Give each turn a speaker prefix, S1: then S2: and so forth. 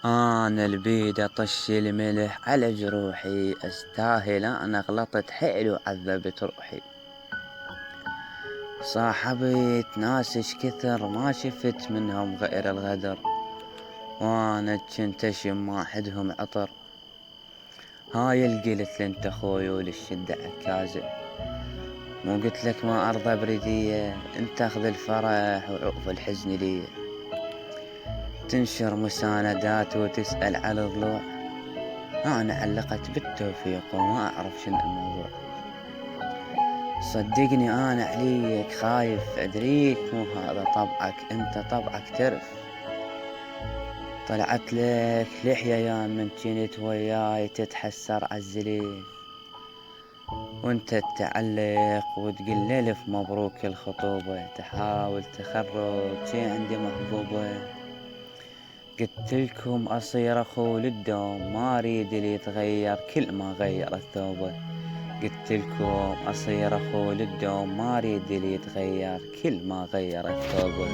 S1: انا البيد اطش الملح على جروحي، استاهل انا غلطت حيل وعذبت روحي. صاحبت ناس اش كثر ما شفت منهم غير الغدر، وانا جنت اشم واحدهم عطر. هاي القلت انت خوي وللشدة عكازة، مو قلت لك ما ارضى بردية، انت اخذ الفرح وعوف الحزن لي. تنشر مساندات وتسأل على الضلوع، انا علقت بالتوفيق وما اعرف شنو الموضوع. صدقني انا عليك خايف، ادريك مو هذا طبعك، انت طبعك ترف. طلعت لك لحية يا من كنت وياي تتحسر عالزليف، وانت تعلق وتقول الف مبروك الخطوبة، تحاول تخرج شي عندي محبوبة. قلتلكم اصير اخو للدوم، ما اريد اللي يتغير كل ما غير الثوبة. قلتلكم اصير اخو للدوم، ما اريد اللي يتغير كل ما غير الثوبة.